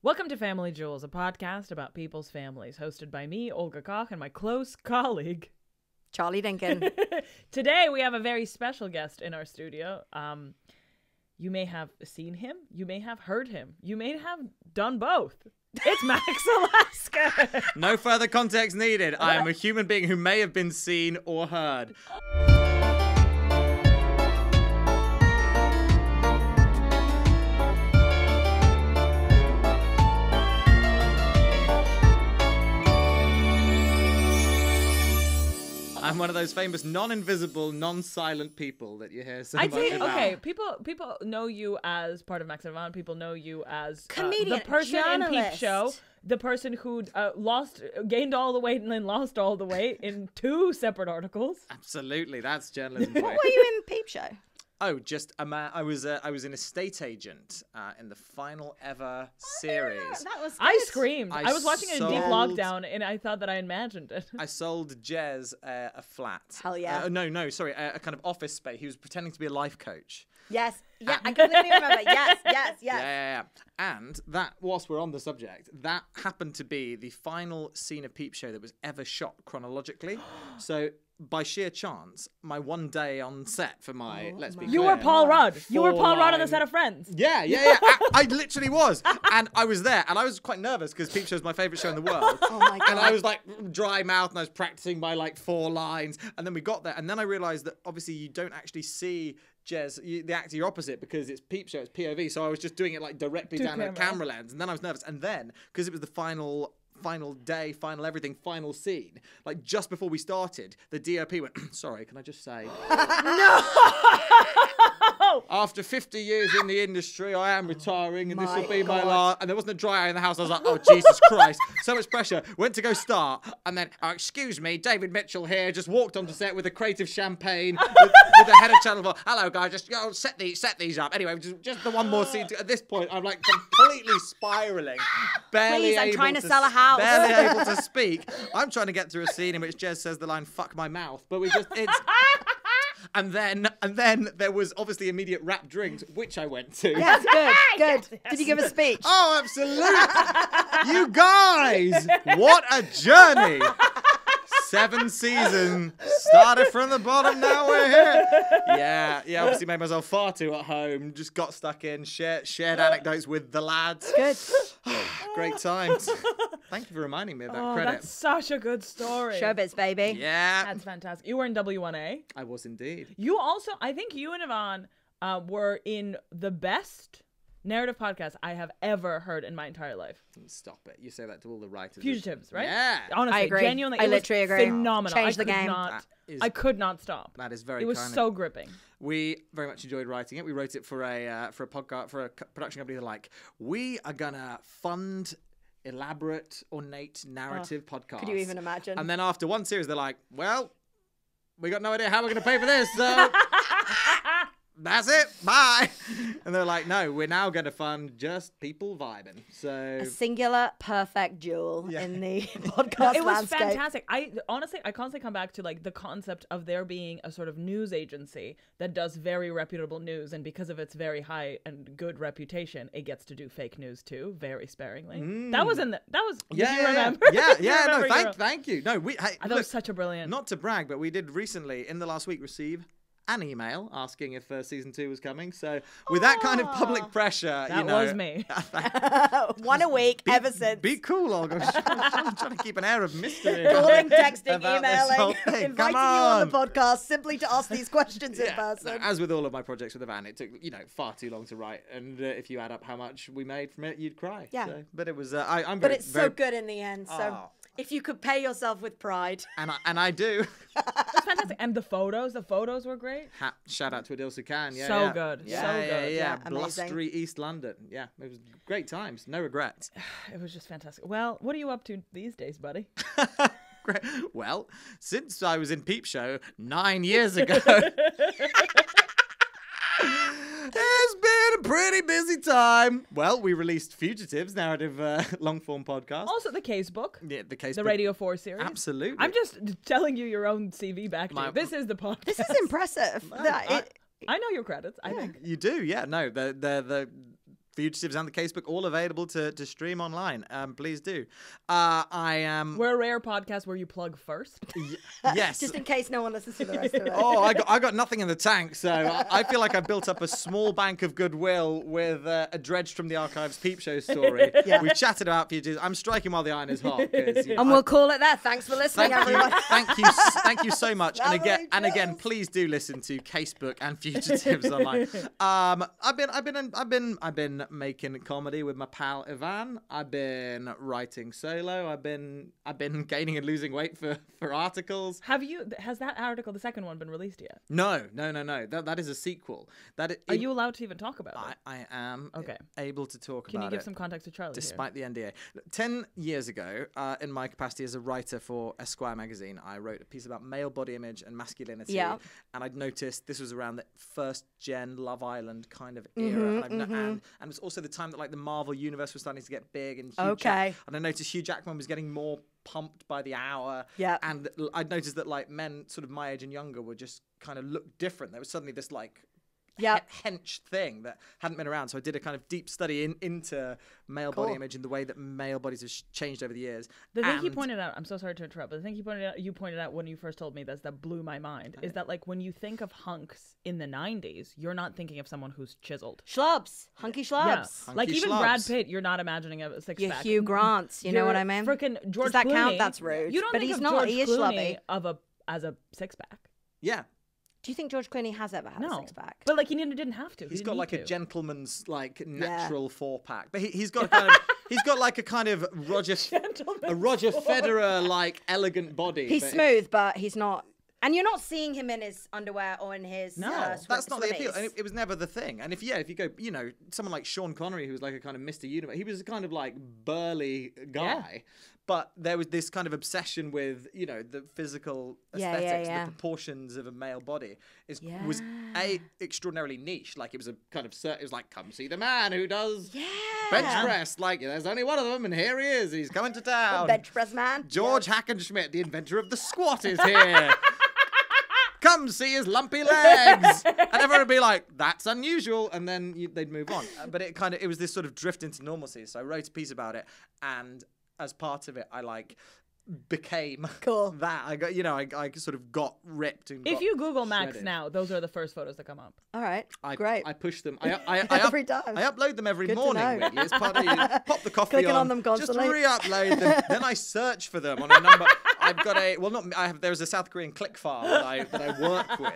Welcome to Family Jewels, a podcast about people's families, hosted by me, Olga Koch, and my close colleague, Charlie Dinkin. Today, we have a very special guest in our studio. You may have seen him, you may have heard him, you may have done both. It's Max Olesker. No further context needed. I am a human being who may have been seen or heard. I'm one of those famous non-invisible, non-silent people that you hear so I'd much say, about. okay, people know you as part of Max and Yvonne. People know you as Comedian, the person in Peep journalist. Show, the person who gained all the weight and then lost all the weight in 2 separate articles. Absolutely, that's journalism. What were you in Peep Show? Oh, just a man. I was an estate agent in the final ever series. That was I good. screamed. I was watching it in deep sold- lockdown, and I thought that I imagined it. I sold Jez a flat. Hell yeah. Sorry, a kind of office space. He was pretending to be a life coach. Yes. Yeah, I completely remember. Yes. Yeah. And that, whilst we're on the subject, that happened to be the final scene of Peep Show that was ever shot chronologically. So, by sheer chance, my one day on set for my, let's be You clear, were Paul Rudd. You were Paul Rudd on the four-line- set of Friends. Yeah. I literally was. And I was there. And I was quite nervous because Peep Show is my favourite show in the world. Oh my God. And I was like dry mouth and I was practicing my like 4 lines. And then we got there. And then I realised that obviously you don't actually see Jez, the actor you're opposite, because it's Peep Show, it's POV. So I was just doing it like directly down a camera lens. And then I was nervous. And then, because it was the final day, final everything, final scene, like just before we started, the DOP went, sorry, can I just say, No! after 50 years in the industry, I am retiring and this My will be my God. last. And there wasn't a dry eye in the house. I was like, oh, Jesus Christ. So much pressure. Went to go start. And then, excuse me, David Mitchell here, just walked onto set with a crate of champagne with the head of Channel 4. Hello, guys, just set these up. Anyway, just the one more scene. At this point, I'm like completely spiraling. Please, I'm able trying to sell a house. Barely able to speak. I'm trying to get through a scene in which Jez says the line, fuck my mouth. But it's... And then there was obviously immediate rap drinks, which I went to. Yes, good. Did you give a speech? Oh, absolutely. You guys, what a journey. 7 seasons, started from the bottom, now we're here. Yeah, obviously made myself far too at home, just got stuck in, shared anecdotes with the lads. Good. Great times. Thank you for reminding me of that credit. That's such a good story. Showbiz, baby. Yeah, That's fantastic. You were in W1A. I was indeed. You also, I think you and Yvonne were in the best narrative podcast I have ever heard in my entire life. Stop it. You say that to all the writers. Fugitives, right? Yeah. Honestly, I agree. genuinely, I it was literally agree. phenomenal. Changed the I could game. not- That is- I could not stop. That is very It was kind so of... gripping. We very much enjoyed writing it. We wrote it for a podcast, for a production company. They're like, we are gonna fund elaborate, ornate narrative podcasts. Could you even imagine? And then after one series, they're like, well, we got no idea how we're gonna pay for this, so that's it. Bye. And they're like, no, we're now gonna fund just people vibing. So A singular, perfect jewel Yeah. in the podcast It was landscape. fantastic. I honestly, I constantly come back to like the concept of there being a sort of news agency that does very reputable news, and because of its very high and good reputation, it gets to do fake news too, very sparingly. That was in the. That was. Did you remember? Yeah. Do you No, remember your- thank you. No, we. Hey, I thought it look, was such a brilliant. not to brag, but we did recently in the last week receive an email asking if season 2 was coming. So with that kind of public pressure, that you know, was me. One a week, ever since. Be cool, Olga. I'm trying to keep an air of mystery. Calling, texting, about this whole emailing, thing. inviting Come you on on. the podcast simply to ask these questions in Yeah. person. No, as with all of my projects with the van, it took far too long to write, and if you add up how much we made from it, you'd cry. Yeah. So, but it was. I'm But very, it's very, so good in the end. So Oh. if you could pay yourself with pride. and I do. It's fantastic, and the photos were great. Shout out to Adil Sukan. Yeah, So yeah. good, Yeah, so yeah, good. yeah. Amazing. Blustery East London. Yeah, it was great times. No regrets. It was just fantastic. Well, what are you up to these days, buddy? Great. Well, since I was in Peep Show 9 years ago, it's been a pretty busy time. Well, we released Fugitives, narrative long-form podcast. Also, the case book, Yeah, the case. the Radio 4 series. Absolutely. I'm just telling you your own CV back to My- you. This is the podcast. This is impressive. I know your credits. I think. You do, yeah. No, the Fugitives and the Casebook, all available to stream online. Please do. We're a rare podcast where you plug first. Yes. Just in case no one listens to the rest of it. Oh, I got nothing in the tank, so I feel like I've built up a small bank of goodwill with a dredged from the archives peep show story. Yeah. We've chatted about Fugitives. I'm striking while the iron is hot. 'Cause, And we'll call it that. Thanks for listening, everyone. thank you so much. And again, please do listen to Casebook and Fugitives online. I've been making comedy with my pal Ivan. I've been writing solo. I've been gaining and losing weight for articles. Has that article, the second one, been released yet? No. That is a sequel. Are you allowed to even talk about it? I am Okay. able to talk Can about you give it. some context to Charlie Despite the NDA. 10 years ago, in my capacity as a writer for Esquire magazine, I wrote a piece about male body image and masculinity. Yeah. And I'd noticed this was around the first gen Love Island kind of era. And it was also the time that like the Marvel universe was starting to get big and Okay. and I noticed Hugh Jackman was getting more pumped by the hour. Yeah. And I'd noticed that like men sort of my age and younger would just kind of look different. There was suddenly this like hench thing that hadn't been around. So I did a kind of deep study into male body image and the way that male bodies have changed over the years. The thing he pointed out, I'm so sorry to interrupt, but the thing you pointed out when you first told me this that blew my mind is that like when you think of hunks in the 90s, you're not thinking of someone who's chiseled. Schlubs. Hunky schlubs. Yeah. Like even Brad Pitt, you're not imagining a six Your pack. Hugh Grants, you know what I mean? Freaking George Does that Clooney. count? That's rude. You don't But think he's of not. George He is Clooney schlubby. as a six pack. Yeah. Do you think George Clooney has ever had a six-pack? But like he didn't have to. He's got like a gentleman's like Yeah. natural 4-pack. But he's got a kind of he's got like a kind of Roger Federer like elegant body. He's but smooth, but he's not. And you're not seeing him in his underwear or in his that's not the appeal. swimmies. And it was never the thing. And if you go, you know, someone like Sean Connery, who's like a kind of Mr. Universe, he was a kind of like burly guy. Yeah. But there was this kind of obsession with, you know, the physical aesthetics, the proportions of a male body was extraordinarily niche. Like it was a kind of, it was like, come see the man who does bench press. Like there's only one of them and here he is. He's coming to town. Bench press man. George Hackenschmidt, the inventor of the squat, is here. Come see his lumpy legs. And everyone would be like, that's unusual. And then they'd move on. But it was this sort of drift into normalcy. So I wrote a piece about it. And as part of it, I like became that. I got, you know, I sort of got ripped. And if you Google Max now, those are the first photos that come up. All right, great. I push them. I every time. I upload them every morning. Really. It's part of pop the coffee Clicking on them constantly. Just re-upload them. Then I search for them on a number. I've got there's a South Korean click file that I work with,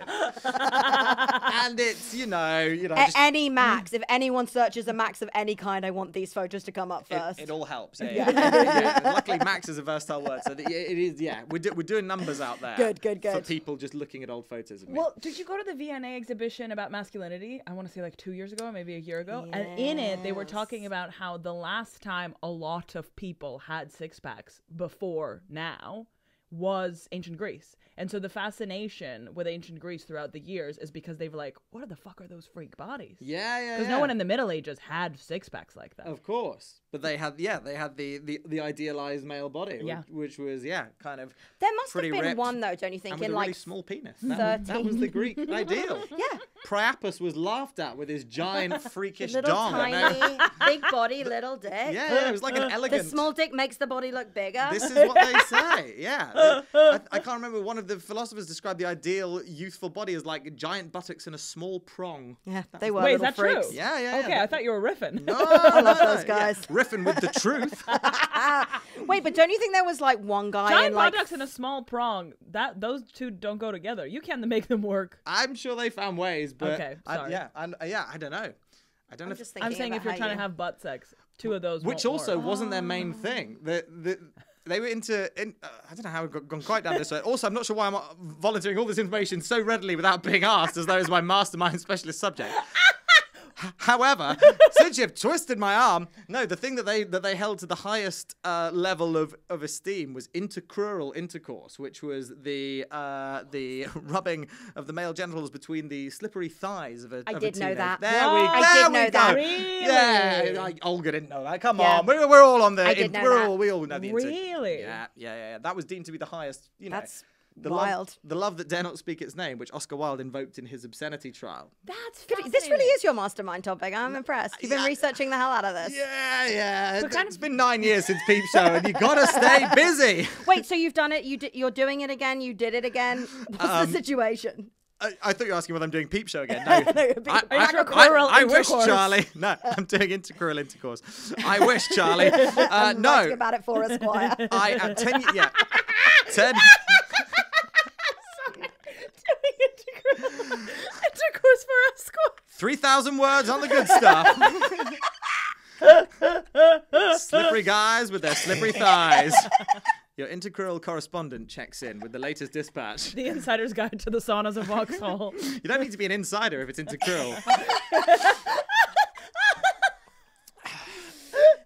and it's you know just, any Max. If anyone searches a Max of any kind, I want these photos to come up first. It all helps. Yeah. Luckily, Max is a versatile word, so it is. Yeah, we're doing numbers out there. Good. For people just looking at old photos of me. Well, did you go to the V&A exhibition about masculinity? I want to say like 2 years ago, maybe a year ago. Yes. And in it, they were talking about how the last time a lot of people had six packs before now was ancient Greece. And so the fascination with ancient Greece throughout the years is because they've like, what the fuck are those freak bodies? Yeah. Because no one in the Middle Ages had six packs like that. Of course. But they had the idealized male body, which was kind of there must have been ripped, one though, don't you think? And with in a like really small penis. That was the Greek ideal. Yeah. Priapus was laughed at with his giant freakish little dong. tiny, big body, little dick. Yeah, it was like an elegant. The small dick makes the body look bigger. This is what they say. Yeah, I can't remember. One of the philosophers described the ideal youthful body as like giant buttocks and a small prong. Yeah, they were. Wait, is little that freaks. true? Yeah. Okay, I thought you were riffing. No, I love those guys. Yeah. Riffing with the truth. Wait, but don't you think there was like one guy giant in like buttocks and a small prong? Those two don't go together. You can't make them work. I'm sure they found ways, but okay, sorry. I don't know. I don't know. I'm saying if you're trying to have butt sex, two of those. Which won't also work. wasn't their main thing. They were into. I don't know how we've gone quite down this way. Also, I'm not sure why I'm volunteering all this information so readily without being asked, as though it's my mastermind specialist subject. However, since you've twisted my arm, no, the thing that they held to the highest level of esteem was intercrural intercourse, which was the rubbing of the male genitals between the slippery thighs of a I of did a know teenager. that. There we go. that. Really? Yeah, Olga didn't know that. Come on, we're all on the. I did know that. We all know the. Really? Yeah. That was deemed to be the highest. You know. That's Wild. The love that dare not speak its name, which Oscar Wilde invoked in his obscenity trial. That's This really is your mastermind topic. I'm impressed. You've been researching the hell out of this. Yeah. It's been 9 years since Peep Show, and you gotta stay busy. Wait, so you've done it? You're doing it again? You did it again? What's the situation? I thought you were asking whether I'm doing Peep Show again. No, I wish, Charlie. No, I'm doing intercrural intercourse. I wish, Charlie. Writing No, about it for Esquire. I am 10. Yeah, 10. Intercourse for us. 3,000 words on the good stuff. Slippery guys with their slippery thighs. Your intercrural correspondent checks in with the latest dispatch. The insider's guide to the saunas of Vauxhall. You don't need to be an insider if it's intercrural.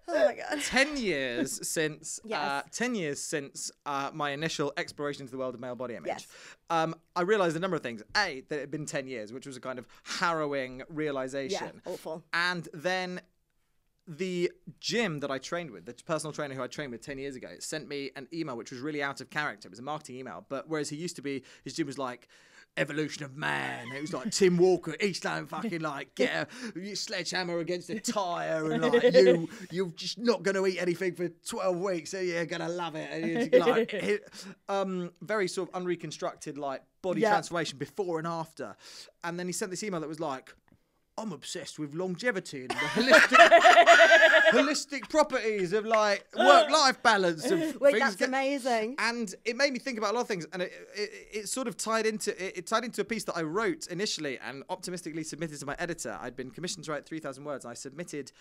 Oh my god. 10 years since Yes. 10 years since my initial exploration into the world of male body image. Yes. I realized a number of things. A, that it had been 10 years, which was a kind of harrowing realization. Yeah, awful. And then the gym that I trained with, the personal trainer who I trained with 10 years ago, sent me an email which was really out of character. It was a marketing email, but whereas he used to be, his gym was like, evolution of man. It was like Tim Walker, Eastland fucking like get a sledgehammer against a tyre and like you're just not going to eat anything for 12 weeks, so you're going to love it. And it's like, very sort of unreconstructed like body transformation before and after. And then he sent this email that was like, I'm obsessed with longevity and the holistic properties of like work-life balance. Of Wait, that's amazing. And it made me think about a lot of things, and it sort of tied into a piece that I wrote initially and optimistically submitted to my editor. I'd been commissioned to write 3,000 words, and I submitted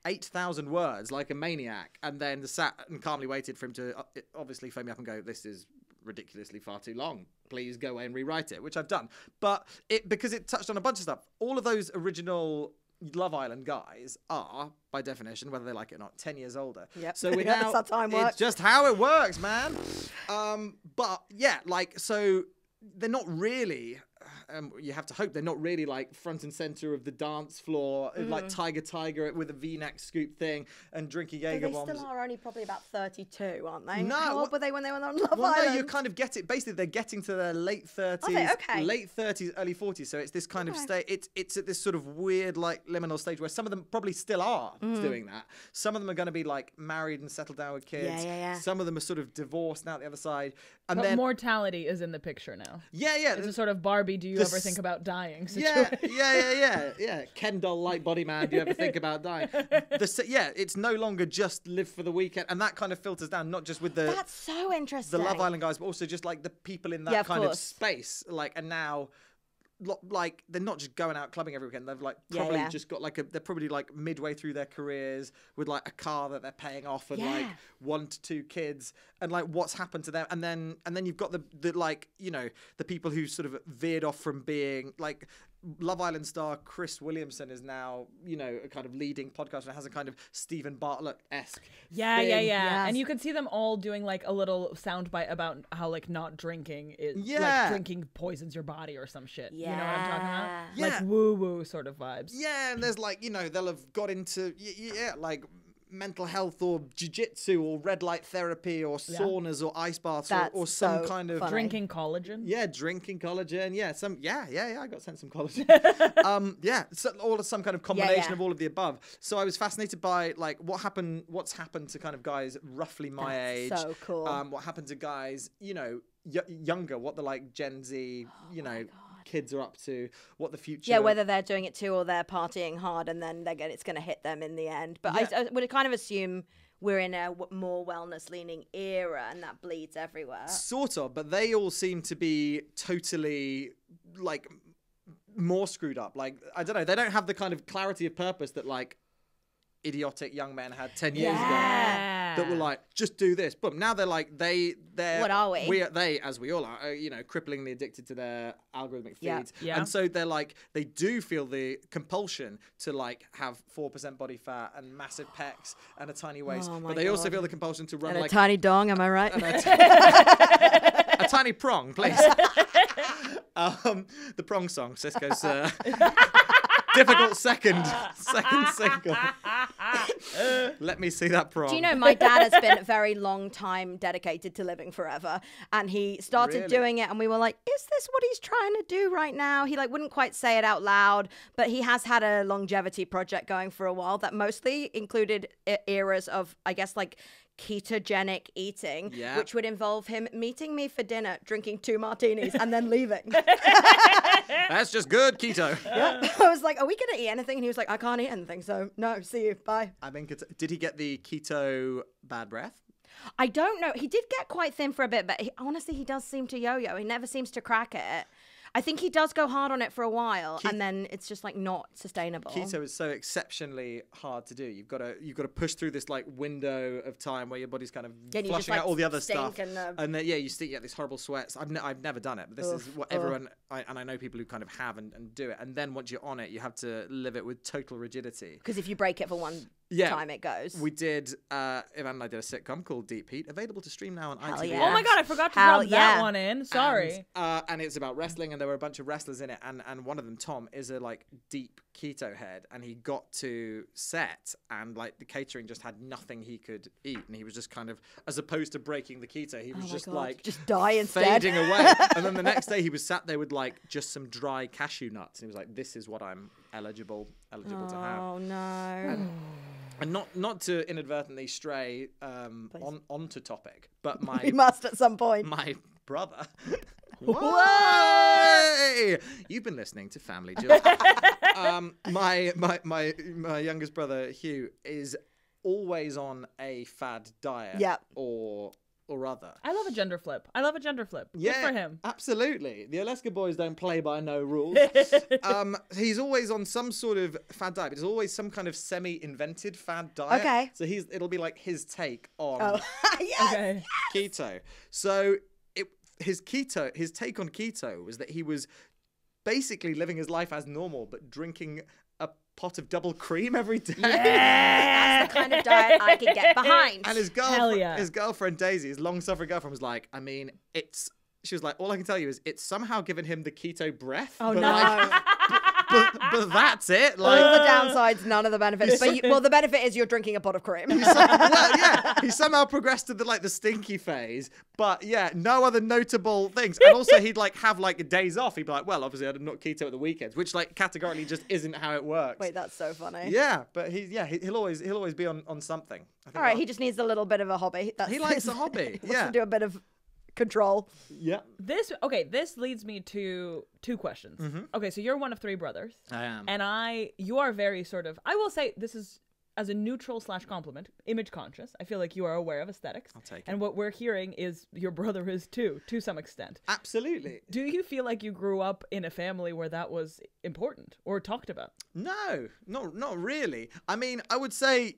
8,000 words like a maniac, and then sat and calmly waited for him to obviously phone me up and go, "This is ridiculously far too long. Please go away and rewrite it," which I've done. But because it touched on a bunch of stuff, all of those original Love Island guys are, by definition, whether they like it or not, 10 years older. Yep. So we That's now, how time works. it's just how it works, man. But yeah, like, so they're not really, you have to hope they're not really like front and center of the dance floor, like Tiger with a V-neck scoop thing and drinking Jaeger They bombs. still are only probably about 32, aren't they? No, How old were they when they were on Love Well, Island? no, you kind of get it. Basically, they're getting to their late 30s, Are they? Okay. late 30s, early 40s. So it's this kind of state. It's at this sort of weird, like liminal stage where some of them probably still are doing that. Some of them are going to be like married and settled down with kids. Yeah. Some of them are sort of divorced now at the other side. And But then mortality is in the picture now. yeah. It's a sort of Barbie, do you ever think about dying situation. Yeah. Ken doll like body man. Do you ever think about dying? It's no longer just live for the weekend, and that kind of filters down not just with the That's so interesting. the Love Island guys, but also just like the people in that Yeah, of kind of course. space. Like, and now, like, they're not just going out clubbing every weekend. They've like probably yeah. just got like they're probably like midway through their careers with like a car that they're paying off and like Yeah. 1 to 2 kids, and like what's happened to them. And then you've got the like, you know, the people who sort of veered off from being like. Love Island star Chris Williamson is now, you know, a kind of leading podcaster and has a kind of Stephen Bartlett-esque Yeah. Yes. And you can see them all doing like a little soundbite about how like not drinking is Yeah. like drinking poisons your body or some shit. You know what I'm talking about? Yeah. Like woo woo sort of vibes. Yeah, and there's like, you know, they'll have got into, like mental health or jiu-jitsu or red light therapy or saunas or ice baths or That's some so kind of... funny. Drinking collagen. Yeah, drinking collagen. Yeah, I got sent some collagen. Some kind of combination of all of the above. So I was fascinated by like what's happened to kind of guys roughly my age. so cool. What happened to guys, you know, younger, what the like Gen Z, you know, kids are up to, what the future. Yeah, whether they're doing it too or they're partying hard and then it's going to hit them in the end. But I would kind of assume we're in a more wellness-leaning era and that bleeds everywhere. Sort of, but they all seem to be totally like more screwed up. Like, I don't know, they don't have the kind of clarity of purpose that like idiotic young men had 10 years ago that were like, just do this. Boom. Now they're like, they're What are we? They, as we all are, you know, cripplingly addicted to their algorithmic feeds. Yeah. And so they're like, they do feel the compulsion to like have 4% body fat and massive pecs and a tiny waist. Oh my but they also God. feel the compulsion to run And like a tiny dong, am I right? a tiny prong, please. The prong song, Cisco's. difficult second single. Let me see that prom. Do you know, my dad has been a very long time dedicated to living forever, and he started Really? doing it, and we were like, is this what he's trying to do right now? He like wouldn't quite say it out loud, but he has had a longevity project going for a while that mostly included eras of, I guess, like ketogenic eating, Yeah. which would involve him meeting me for dinner, drinking 2 martinis, and then leaving. That's just good keto. I was like, are we going to eat anything? And he was like, I can't eat anything, so no, see you, bye. I think did he get the keto bad breath? I don't know. He did get quite thin for a bit, but honestly, he does seem to yo-yo. He never seems to crack it. I think he does go hard on it for a while, and then it's just like not sustainable. Keto is so exceptionally hard to do. You've got to push through this like window of time where your body's kind of Yeah, and you just, flushing out like, all the other stink stuff, and, then you stink, you get these horrible sweats. I've never done it, but this is what everyone and I know people who kind of have and do it. And then once you're on it, you have to live it with total rigidity. Because if you break it for one time, it goes. We did. Ivan and I did a sitcom called Deep Heat, available to stream now on ITV. yeah. Oh my god, I forgot to Hell drop that yeah. one in. Sorry. And it's about wrestling, and there were a bunch of wrestlers in it, and one of them, Tom, is a like deep keto head, and he got to set, and like the catering just had nothing he could eat, and he was just kind of, as opposed to breaking the keto, he was just God. like Just die instead. fading away. And then the next day he was sat there with like just some dry cashew nuts, and he was like, "This is what I'm eligible to have." Oh no. And not to inadvertently stray onto topic, but We must at some point. my brother. Whoa! You've been listening to Family Jewel. My youngest brother Hugh is always on a fad diet. Yep. Or other. I love a gender flip. Good for him. Absolutely. The Olesker boys don't play by no rules. He's always on some sort of fad diet, but it's always some kind of semi-invented fad diet. Okay. So it'll be like his take on Yes. Okay. keto. So his take on keto was that he was basically living his life as normal, but drinking a pot of double cream every day. That's the kind of diet I can get behind. And his Hell yeah. girlfriend Daisy, his long-suffering girlfriend, was like, I mean, she was like, all I can tell you is it's somehow given him the keto breath. Oh but no. like, but that's it. All Like, the downsides, none of the benefits. But the benefit is you're drinking a pot of cream. he somehow progressed to the stinky phase, but yeah, no other notable things. And also he'd like have like days off. He'd be like, well, obviously I'm not keto at the weekends, which like categorically just isn't how it works. Wait, that's so funny. Yeah, but he'll always be on something. I think All right, he just needs a little bit of a hobby. he likes a hobby. He wants Yeah. to do a bit of control. Yeah. This leads me to 2 questions. Okay, so you're one of 3 brothers. I am. And you are very sort of, I will say this is as a neutral / compliment, image conscious. I feel like you are aware of aesthetics. I'll take it. And what we're hearing is your brother is too, to some extent. Absolutely. Do you feel like you grew up in a family where that was important or talked about? No, not really. I mean, I would say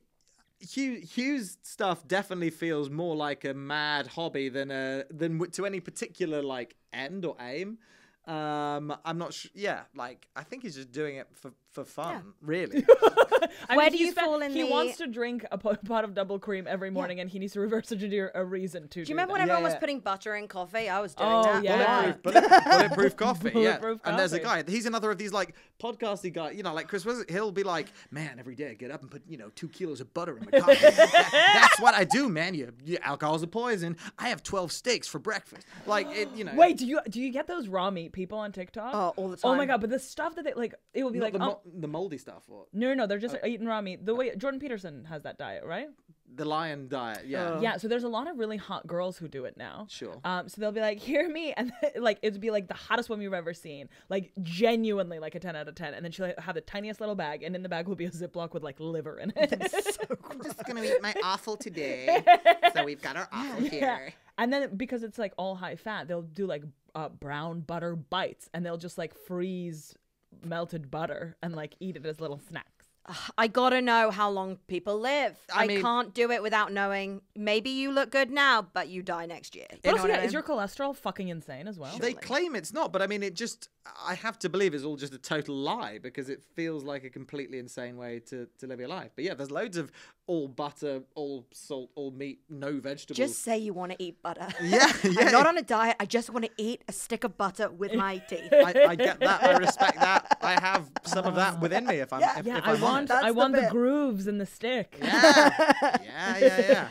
Hugh's stuff definitely feels more like a mad hobby than to any particular like end or aim. I'm not sure. Yeah, like I think he's just doing it for fun, really. Where do you fall in He the- wants to drink a pot of double cream every morning, and he needs to reverse engineer a reason to do Do you remember that. when everyone was yeah. putting butter in coffee? I was doing Oh, that. yeah. Bulletproof coffee. Bulletproof And there's a coffee. guy. He's another of these like podcasty guy. You know, like Chris. He'll be like, man, every day I get up and put 2 kilos of butter in my coffee. That's what I do, man. Alcohol's a poison. I have 12 steaks for breakfast. Like it. Wait, do you get those raw meat people on TikTok? Oh, all the Oh my time. god, but the stuff that they like, it will be Not like, the moldy stuff. Or no, they're just eating raw meat. The way Jordan Peterson has that diet, right? the lion diet. Yeah. Yeah, so there's a lot of really hot girls who do it now. Sure. So they'll be like, "Hear me," and like it'd be like the hottest woman you've ever seen, like genuinely like a 10 out of 10. And then she'll have the tiniest little bag, and in the bag will be a Ziploc with like liver in it. I'm just gonna eat my offal today. So we've got our offal here. And then because it's like all high fat, they'll do like brown butter bites, and they'll just like freeze melted butter and like eat it as little snacks. I gotta know how long people live. I I mean- can't do it without knowing. Maybe you look good now, but you die next year. You But know also, what I yeah, mean? is your cholesterol fucking insane as well? They claim it's not, but I mean, it just I have to believe it's all just a total lie because it feels like a completely insane way to live your life. But yeah, there's loads of all butter, all salt, all meat, no vegetables. Just say you want to eat butter. Yeah, yeah. I'm not on a diet. I just want to eat a stick of butter with my teeth. I get that. I respect that. I have some of that within me if I'm if I I'm want honest. the grooves in the stick. Yeah.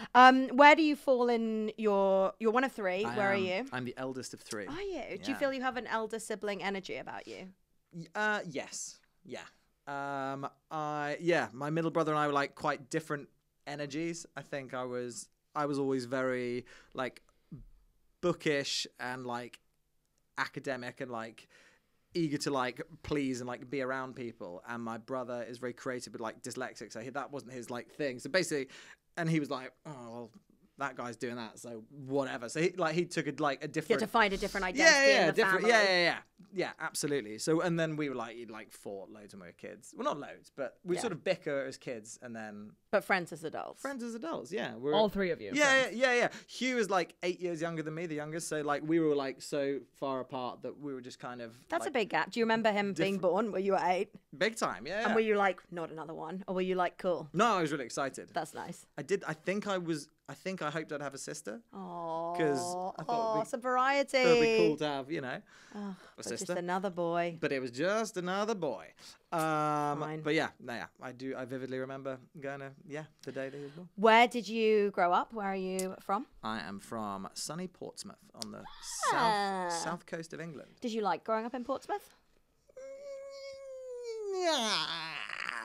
Where do you fall in you're one of three. Where are you? I'm the eldest of three. Are you? Do you feel you have an elder sibling energy about you? Yes. Yeah. My middle brother and I were like quite different energies. I think I was always very like bookish and like academic and like eager to like please and like be around people, and my brother is very creative but like dyslexic, so that wasn't his like thing. So basically, and he was like, oh well, that guy's doing that, so whatever. So he took a different. You had to find a different identity in the different. family. Yeah, absolutely. So and then we were like fought loads when we were kids. Well, not loads, but we sort of bicker as kids, and then But friends as adults. Yeah, we're All three of you. Yeah. Hugh is like 8 years younger than me, the youngest. So like we were like so far apart that we were just kind of. That's like, a big gap. Do you remember him being born? Were you at 8? big time. Yeah. And were you like, not another one? Or were you like, cool? No, I was really excited. That's nice. I did. I think I hoped I'd have a sister. Oh, 'Cause I thought it'd be- some variety. It would be cool to have, a But sister. just another boy. But it was just another boy. But yeah, I vividly remember going to, the day that he was born. Where did you grow up? Where are you from? I am from sunny Portsmouth on the Ah. south coast of England. Did you like growing up in Portsmouth? Yeah,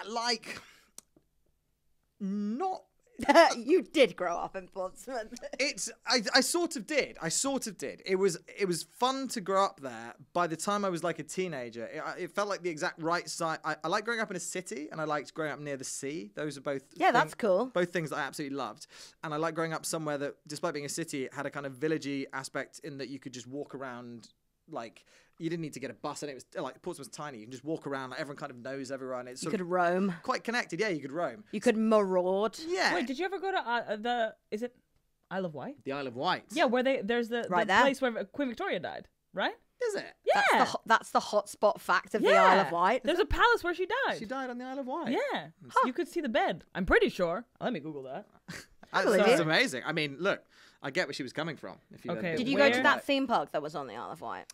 like, not. You did grow up in Portsmouth. I sort of did. It was fun to grow up there. By the time I was like a teenager, it felt like the exact right side. I like growing up in a city, and I liked growing up near the sea. Those are both That's cool. Both things that I absolutely loved. And I like growing up somewhere that, despite being a city, had a kind of villagey aspect in that you could just walk around. Like, you didn't need to get a bus, and it was like Portsmouth's tiny. You can just walk around, like, everyone kind of knows everyone. It's You could roam. quite connected. Yeah, you could roam. You could maraud. Yeah. Wait, did you ever go to is it Isle of Wight? The Isle of Wight. Yeah, where there's the Right there. place where Queen Victoria died, right? Is it? Yeah. That's the hotspot fact of the Isle of Wight. There's a palace where she died. She died on the Isle of Wight. Yeah. You could see the bed. I'm pretty sure. Let me Google that. believe That's it. amazing. I mean, look, I get where she was coming from. If you Okay, Did you Where? go to that theme park that was on the Isle of Wight?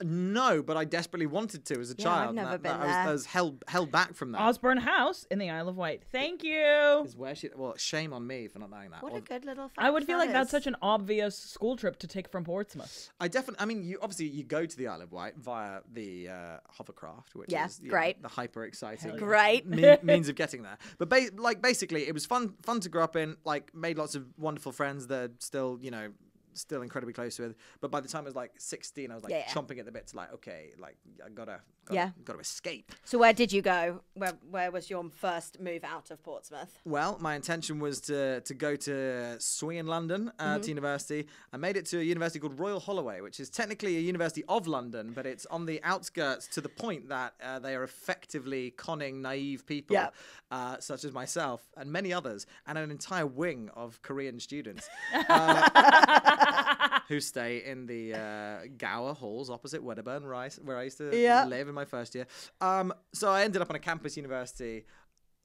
No, but I desperately wanted to as a Yeah, child. I've never and been I was held back from that. Osborne House in the Isle of Wight. Thank you. Is where she? Well, shame on me for not knowing that. What Or- a good little fact I would feel like that's is. such an obvious school trip to take from Portsmouth. I mean, you go to the Isle of Wight via the hovercraft, which Yeah, is great. the hyper exciting, Great. means of getting there. But basically, it was fun to grow up in. Like, made lots of wonderful friends that are still incredibly close with. But by the time I was like 16, I was like chomping at the bit to like, okay, like I gotta escape. So where did you go? Where was your first move out of Portsmouth? Well, my intention was to go to Swindon, London, to university. I made it to a university called Royal Holloway, which is technically a university of London, but it's on the outskirts to the point that they are effectively conning naive people, such as myself and many others, and an entire wing of Korean students who stay in the Gower halls opposite Wedderburn, where I used to live in my first year. So I ended up on a campus university,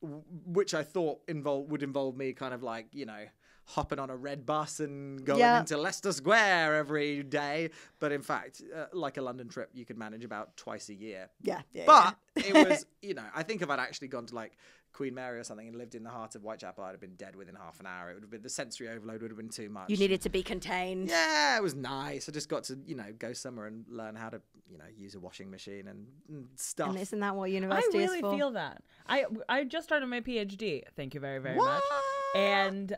which I thought would involve me kind of like, hopping on a red bus and going into Leicester Square every day. But in fact, like a London trip, you could manage about twice a year. But it was, I think if I'd actually gone to like Queen Mary or something and lived in the heart of Whitechapel, I'd have been dead within half an hour. It would have been, the sensory overload would have been too much. You needed to be contained. Yeah, it was nice. I just got to, go somewhere and learn how to, use a washing machine and stuff. And isn't that what I university is really for? feel that. I just started my PhD. Thank you very, very What? much. And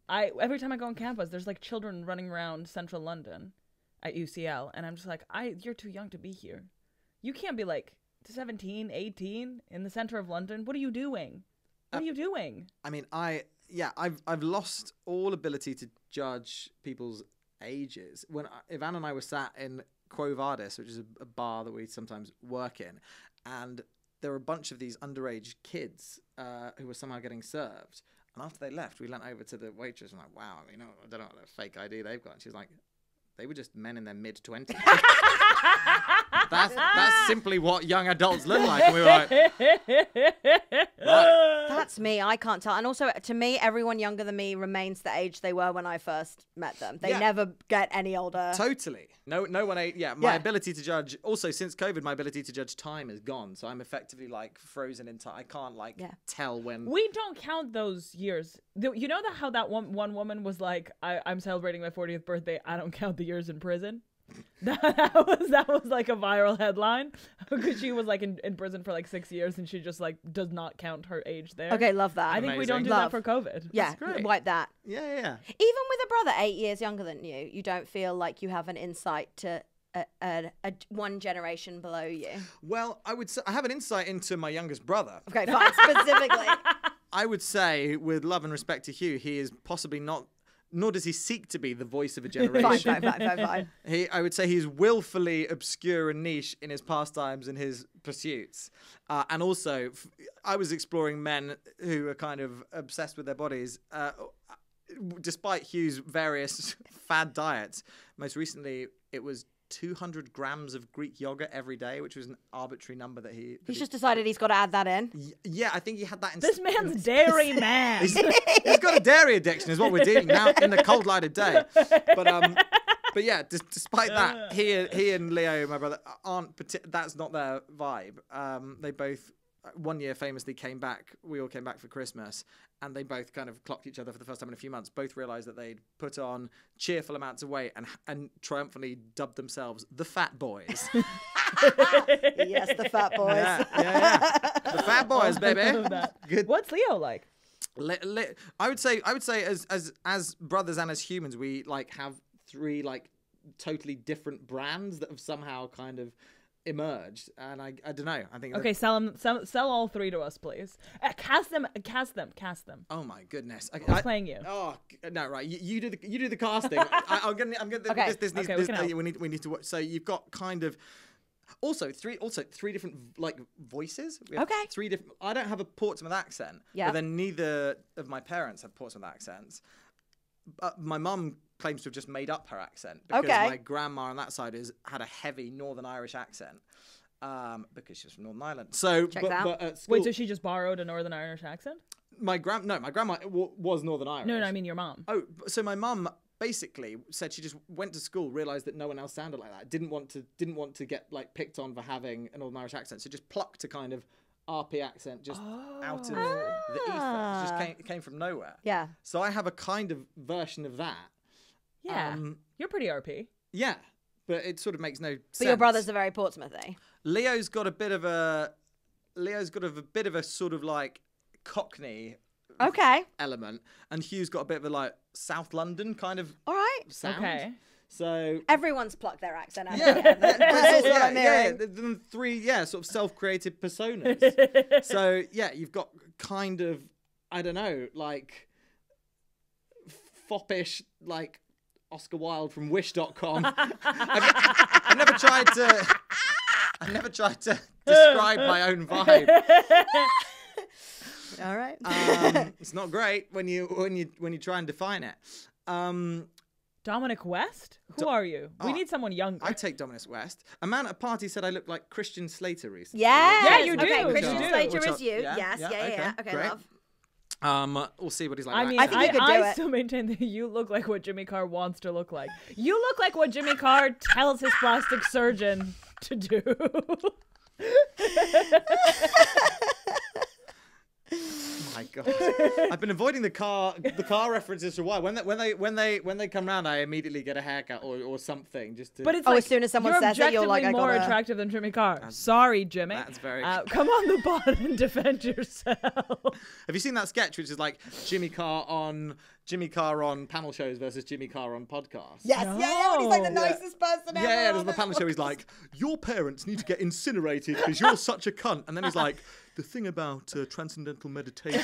every time I go on campus, there's like children running around central London at UCL, and I'm just like, you're too young to be here. You can't be like 17, 18 in the center of London. What are you doing? What are you doing? I mean, I've lost all ability to judge people's ages. When Ivan and I were sat in Quo Vadis, which is a bar that we sometimes work in, and there were a bunch of these underage kids who were somehow getting served. And after they left, we leant over to the waitress and like, wow, I don't know what fake ID they've got. And she was like, they were just men in their mid-20s. That's simply what young adults look like. And we were like, right. That's me. I can't tell. And also, to me, everyone younger than me remains the age they were when I first met them. They never get any older. Totally. No one. My ability to judge. Also, since COVID, my ability to judge time is gone. So I'm effectively like frozen in time. I can't tell when. We don't count those years. You know how that one woman was like, I'm celebrating my 40th birthday. I don't count the years in prison. That was like a viral headline because she was like in prison for like 6 years and she just like does not count her age there. Okay, love that. I think we don't do that for COVID. Yeah, great. wipe that. Yeah. Even with a brother 8 years younger than you, you don't feel like you have an insight to a one generation below you. Well, I would say I have an insight into my youngest brother. Okay, fine. Specifically, I would say, with love and respect to Hugh, he is possibly not. Nor does he seek to be the voice of a generation. Fine. I would say he's willfully obscure and niche in his pastimes and his pursuits. And also, I was exploring men who are kind of obsessed with their bodies. Despite Hugh's various fad diets, most recently it was 200 grams of Greek yogurt every day, which was an arbitrary number that he's just decided he's got to add that in. Yeah, I think he had that in. This man's dairy man. He's got a dairy addiction, is what we're dealing now in the cold light of day. But yeah, despite that, he and Leo, my brother, that's not their vibe. They both. One year famously came back. We all came back for Christmas, and they both kind of clocked each other for the first time in a few months. Both realised that they'd put on cheerful amounts of weight and triumphantly dubbed themselves the Fat Boys. Yes, the Fat Boys. Yeah. The Fat Boys, baby. Good. What's Leo like? I would say as brothers and as humans, we like have three like totally different brands that have somehow kind of emerged, and I don't know. I think okay. Sell all three to us, please. Cast them. Oh my goodness! Who's playing you? Oh no, right. You do the casting. I'm gonna. Okay. We need to watch. So you've got kind of. Also three different like voices. We have Okay. Three different. I don't have a Portsmouth accent. Yeah. But then neither of my parents have Portsmouth accents. My mum claims to have just made up her accent because my grandma on that side had a heavy Northern Irish accent because she's from Northern Ireland. So, Check that. but at school, Wait, so she just borrowed a Northern Irish accent? my grandma was Northern Irish. No, I mean your mom. Oh, so my mum basically said she just went to school, realised that no one else sounded like that, didn't want to get like picked on for having a Northern Irish accent, so just plucked a kind of RP accent just out of the ether. It just came from nowhere. Yeah. So I have a kind of version of that. Yeah, you're pretty RP. Yeah, but it sort of makes no sense. But your brothers are very Portsmouthy. Leo's got a bit of a sort of like Cockney element, and Hugh's got a bit of a like South London kind of All right. sound. Okay. So Everyone's plucked their accent out. yeah, That's what I'm hearing. the three sort of self-created personas. So yeah, you've got kind of I don't know like foppish like Oscar Wilde from Wish.com. I never tried to describe my own vibe. All right. It's not great when you try and define it. Dominic West? Who are you? We need someone younger. I take Dominic West. A man at a party said I looked like Christian Slater recently. Yeah, you do. Okay, You Christian do. Slater Which is you. yeah, Yes, yeah. Okay, great. love. We'll see what he's like. I mean, I think you could do I it. still maintain that you look like what Jimmy Carr wants to look like. You look like what Jimmy Carr tells his plastic surgeon to do. My God, I've been avoiding the car references for a while. When they come round, I immediately get a haircut or something just to. But it's Oh, like, as soon as someone you're says it, you're like, objectively I more gotta- attractive than Jimmy Carr. Sorry, Jimmy. That's very. Come on the pod and defend yourself. Have you seen that sketch, which is like Jimmy Carr on panel shows versus Jimmy Carr on podcasts? Yes, yeah. He's like the No. nicest person ever. Yeah, on there's the it. panel show. He's like, your parents need to get incinerated because you're such a cunt. And then he's like, the thing about transcendental meditation.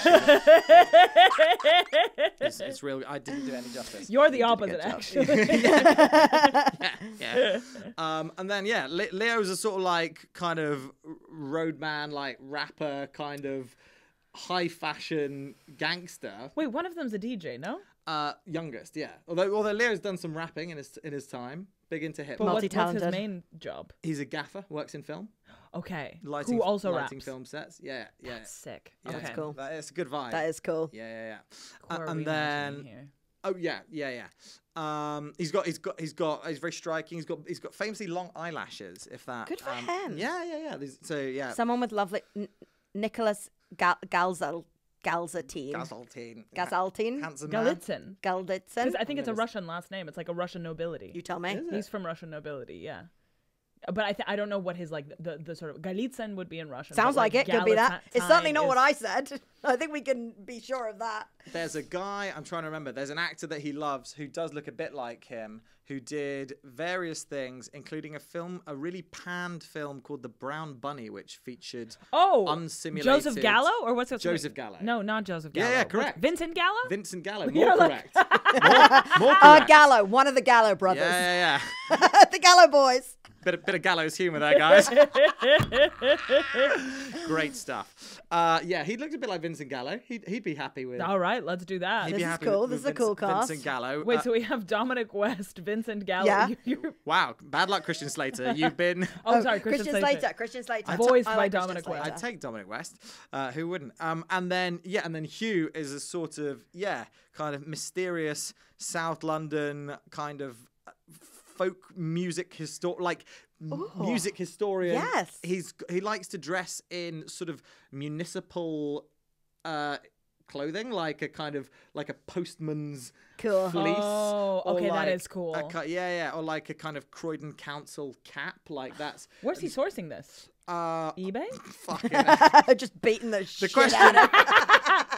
It's real. I didn't do any justice. You're the opposite, actually. Yeah. And then Leo's a sort of like kind of roadman, like rapper, kind of high fashion gangster. Wait, one of them's a DJ, no? Youngest, yeah. Although Leo's done some rapping in his time. Big into hip But hop. what's his Multi-talented. main job? He's a gaffer, works in film. Okay. Lighting, Who also lighting raps. film sets. Yeah. That's sick. Yeah, Okay. That's cool. It's a good vibe. That is cool. Yeah. Who are And we then mentioning here? oh yeah. He's very striking. He's got famously long eyelashes. If that. Good for him. Yeah. So yeah. Someone with lovely Nicholas Galzatine. Gazaltine. Handsome man. Galitzin. Galitzin. Because I think it's a Russian last name. It's like a Russian nobility. You tell me. He's from Russian nobility, yeah. But I don't know what his like the sort of Galitzin would be in Russian. Sounds but, like it. Could be that. It's certainly not is- what I said. I think we can be sure of that. There's a guy, I'm trying to remember, there's an actor that he loves who does look a bit like him, who did various things, including a really panned film called The Brown Bunny, which featured unsimulated... Joseph Gallo? Or what's it? Joseph Gallo. No, not Joseph Gallo. Yeah, correct. Vincent Gallo? Vincent Gallo, You're more like- correct. more correct. Gallo, one of the Gallo brothers. Yeah. The Gallo boys. Bit of gallows humour there, guys. Great stuff. Yeah, he looked a bit like Vincent Gallo. He'd be happy with... All right, let's do that. He'd This be is happy cool. with This is a cool cast. Vincent Gallo. Wait, so we have Dominic West, Vincent Gallo. Yeah. Wow, bad luck, Christian Slater. You've been... Sorry, Christian Slater. Christian Slater. Voiced I by like Christian Dominic Slater. West. I'd take Dominic West. Who wouldn't? And then Hugh is a sort of kind of mysterious South London kind of folk music music historian. Yes. He likes to dress in sort of municipal clothing, like a postman's Cool. fleece. Oh, or okay, that like is cool. or like a kind of Croydon Council cap, like that's. Where's he sourcing this? eBay? Fucking. Just beating the shit question- out of it.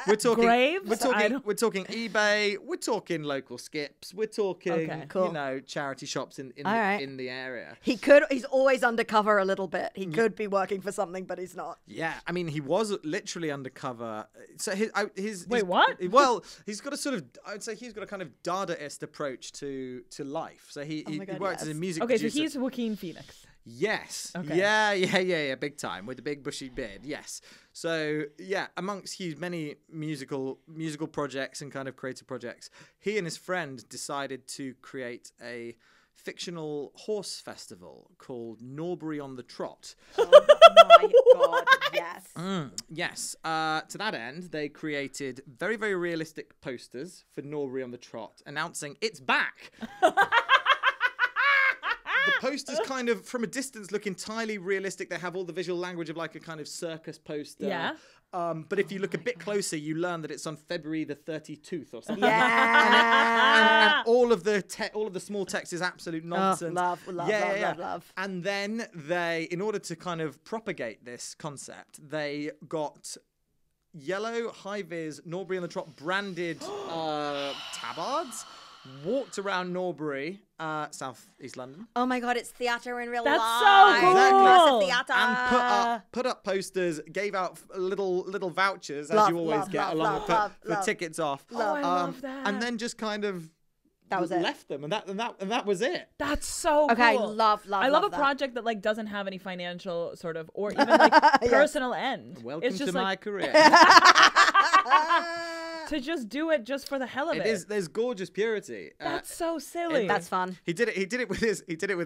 We're talking Graves? We're talking eBay. We're talking local skips. We're talking, Okay. Cool. charity shops in All right. the area. He's always undercover a little bit. He could be working for something, but he's not. Yeah, I mean, he was literally undercover. So his Wait, what? Well, he's got a sort of, I would say he's got a kind of Dadaist approach to life. So he my God, works as a yes. music Okay, so producer. he's Joaquin Phoenix. Yes. Okay. Yeah, big time with the big bushy beard. Yes. So yeah, amongst Hugh's many musical projects and kind of creative projects, he and his friend decided to create a fictional horse festival called Norbury on the Trot. Oh my God, yes. Yes. To that end, they created very, very realistic posters for Norbury on the Trot announcing it's back. The posters kind of, from a distance, look entirely realistic. They have all the visual language of like a kind of circus poster. Yeah. But if you look a bit closer, you learn that it's on February the 32nd or something. Yeah. And all of the small text is absolute nonsense. love. And then they, in order to kind of propagate this concept, they got yellow high-vis Norbury on the Trot branded tabards, walked around Norbury, South East London. Oh my God, it's theatre in real That's life. so cool. Exactly. Theatre. And put up posters, gave out little vouchers, as you always get, along with tickets off. Oh, I love that. And then just kind of That was it. left them, and that was it. That's so Okay, cool. love I love a that. project that like doesn't have any financial sort of or even like personal end. Welcome it's to just my like career. to just do it just for the hell of it. There's gorgeous purity. That's so silly. That's fun. He did it with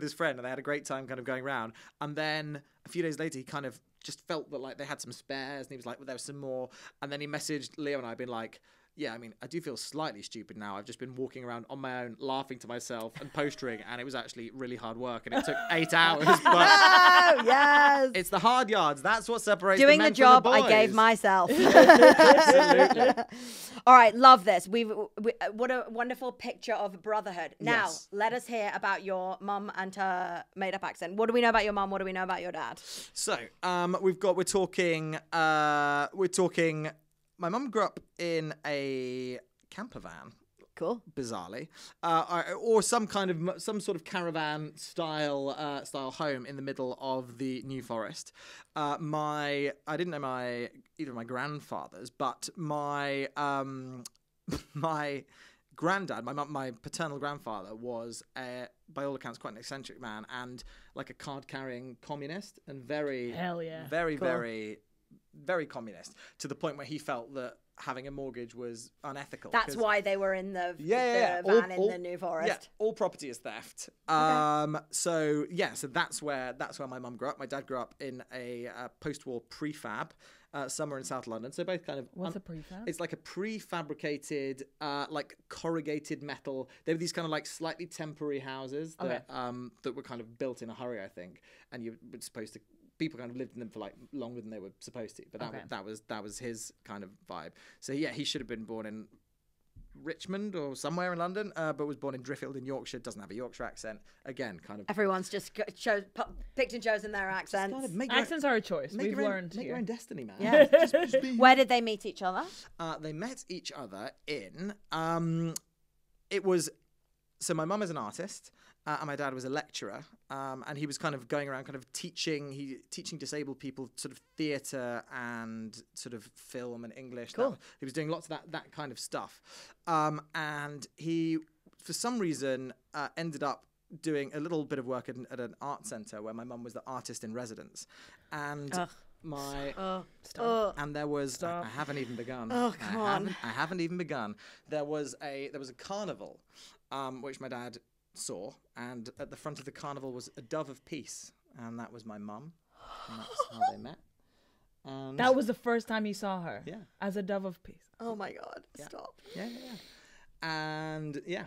his friend, and they had a great time kind of going around. And then a few days later, he kind of just felt that like they had some spares, and he was like, well, there was some more. And then he messaged Leo and I, being like, yeah, I mean, I do feel slightly stupid now. I've just been walking around on my own, laughing to myself and postering, and it was actually really hard work, and it took 8 hours. But Oh, yes. it's the hard yards. That's what separates Doing the men the job from the boys. I gave myself. Absolutely. All right, love this. What a wonderful picture of brotherhood. Now, Yes. let us hear about your mum and her made-up accent. What do we know about your mum? What do we know about your dad? So, we're talking. My mum grew up in a camper van, Cool. bizarrely, or some sort of caravan style home in the middle of the New Forest. I didn't know either of my grandfathers, but my my granddad, my paternal grandfather, was by all accounts quite an eccentric man and like a card-carrying communist, and very Hell yeah. very Cool. very very communist, to the point where he felt that having a mortgage was unethical. That's 'cause- why they were in the yeah. van in the New Forest. Yeah, all property is theft. So that's where my mum grew up. My dad grew up in a post-war prefab somewhere in South London. So both kind of What's a prefab? It's like a prefabricated, like corrugated metal. They were these kind of like slightly temporary houses that that were kind of built in a hurry, I think, and you were supposed to. People kind of lived in them for like longer than they were supposed to, but that was his kind of vibe. So yeah, he should have been born in Richmond or somewhere in London, but was born in Driffield in Yorkshire. Doesn't have a Yorkshire accent. Again, kind of. Everyone's just picked and chosen their accents. Kind of make Accents are a choice. We've learned make here. your own destiny, man. Yeah. Just be- Where did they meet each other? They met each other in. It was. So my mum is an artist, and my dad was a lecturer, and he was kind of going around, kind of teaching disabled people sort of theatre and sort of film and English. Cool. He was doing lots of that kind of stuff, and he, for some reason, ended up doing a little bit of work at an art centre where my mum was the artist in residence, and. And there was I haven't even begun. Oh, come on. I haven't even begun. There was a carnival, which my dad saw, and at the front of the carnival was a dove of peace, and that was my mum, and that's how they met. And That was the first time you saw her. Yeah. As a dove of peace. Oh my God! Stop. Yeah. And yeah,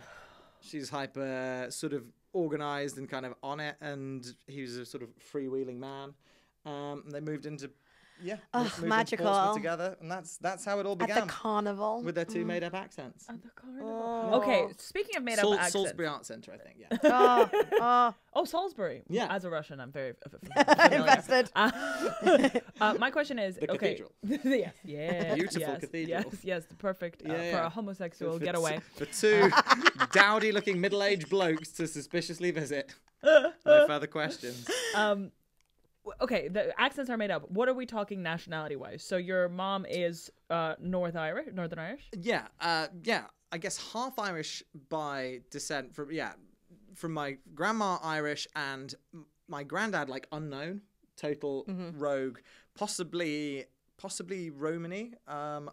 she's hyper sort of organised and kind of on it, and he was a sort of freewheeling man. And they moved into moved into magical. Portsmouth together, and that's how it all began. At the carnival. With their two made-up accents. At the carnival. Okay, speaking of made-up accents. Salisbury Art Centre, I think. Yeah. Oh, Salisbury. Yeah. As a Russian, I'm very familiar. Invested. My question is, The okay. cathedral. Yeah. Beautiful cathedral. Yes, the perfect for a homosexual For getaway. For two dowdy-looking middle-aged blokes to suspiciously visit. No further questions. Okay, the accents are made up. What are we talking nationality-wise? So your mom is Northern Irish? Yeah. I guess half Irish by descent from my grandma Irish and my granddad like unknown, total rogue, possibly Romany,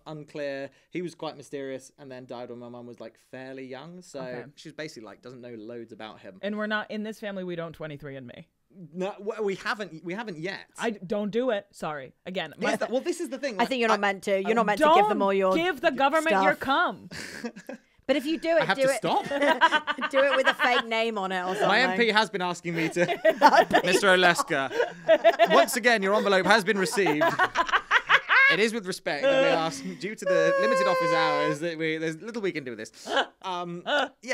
unclear. He was quite mysterious and then died when my mum was like fairly young, so she's basically like doesn't know loads about him. And we're not in this family. We don't 23andMe. No, we haven't yet. I don't do it. Sorry. Again. Well, this is the thing. I think you're not meant to. You're not meant to give them all your. Give the government stuff. your cum. But if you do it, I have do to it. stop. Do it with a fake name on it or something. My MP has been asking me to, Mr. Olesker. Once again, your envelope has been received. It is with respect that we ask, due to the limited office hours, that there's little we can do with this.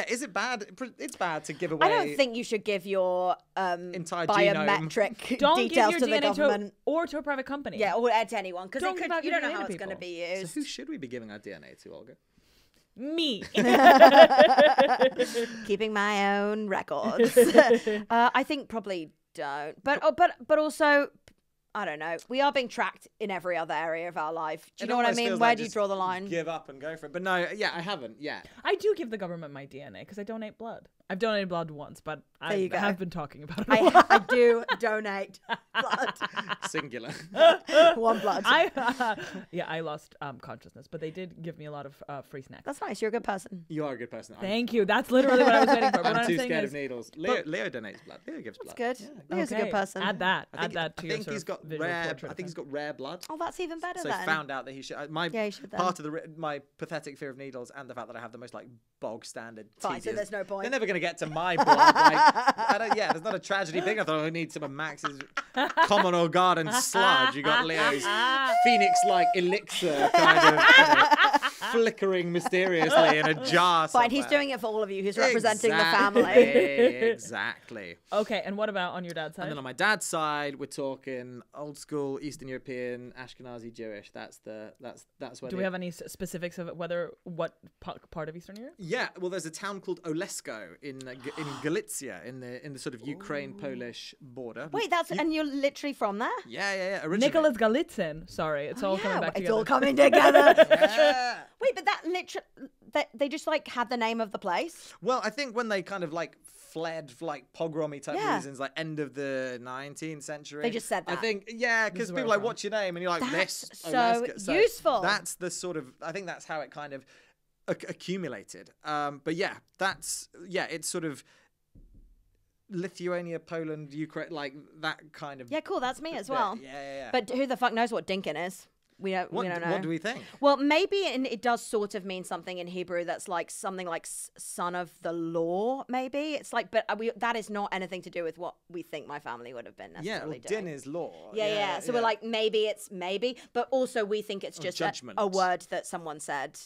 Is it bad? It's bad to give away. I don't think you should give your entire biometric Don't give details your to the DNA government. to a private company. Yeah, or to anyone, because Don't give out you your don't know DNA how to it's going to people. be used. So who should we be giving our DNA to, Olga? Me. Keeping my own records. I think probably don't. But also, I don't know. We are being tracked in every other area of our life. Do you know what I mean? Where do you draw the line? Give up and go for it. But no, I haven't yet. I do give the government my DNA because I donate blood. I've donated blodd once, but I you go. have been talking about it. I do donate blood. Singular. One blood. I lost consciousness, but they did give me a lot of free snacks. That's nice. You're a good person. You are a good person. Thank you. That's literally what I was waiting for. What I'm too saying scared is, of needles. Leo donates blood. Leo gives blood. That's good. Yeah. Leo's a good person. Add that I to your think he's got visual rare. portrait I think he's got rare blood. Oh, that's even better So then. found out that he should. he should then. Part of my pathetic fear of needles and the fact that I have the most like bog standard. Fine, so there's no point. They're never going to get to my blood. There's not a tragedy big enough that I need some of Max's common or garden sludge. You got Leo's phoenix-like elixir kind of flickering mysteriously in a jar. Fine, he's somewhere. doing it for all of you. He's representing the Exactly. family. Exactly. Okay, and what about on your dad's side? And then on my dad's side, we're talking old school Eastern European, Ashkenazi Jewish. That's where. Do we have any specifics of what part of Eastern Europe? Yeah, well, there's a town called Olesker in Galicia, in the sort of Ukraine-Polish border. Wait, and you're literally from there? Yeah. Originally. Nicholas Galitzin. Sorry, it's all coming back It's together. all coming together. Yeah. Wait, but that they just like had the name of the place. Well, I think when they kind of like fled for like pogromy type Yeah. reasons, like end of the 19th century. They just said I that. think, yeah, because is where people I'm like, from. what's your name? And you're like, That's this. so Olesker. useful. That's the sort of, I think that's how it kind of accumulated. But yeah, it's sort of Lithuania, Poland, Ukraine, like that kind of. Yeah, cool. That's me as well. Yeah. But who the fuck knows what Dinkin is? We don't know. What do we think? Well, maybe it does sort of mean something in Hebrew that's like something like son of the law, maybe. It's like, but that is not anything to do with what we think my family would have been Yeah, necessarily well, doing. din is law. Yeah. So we're like, maybe, but also we think it's just judgment. a word that someone said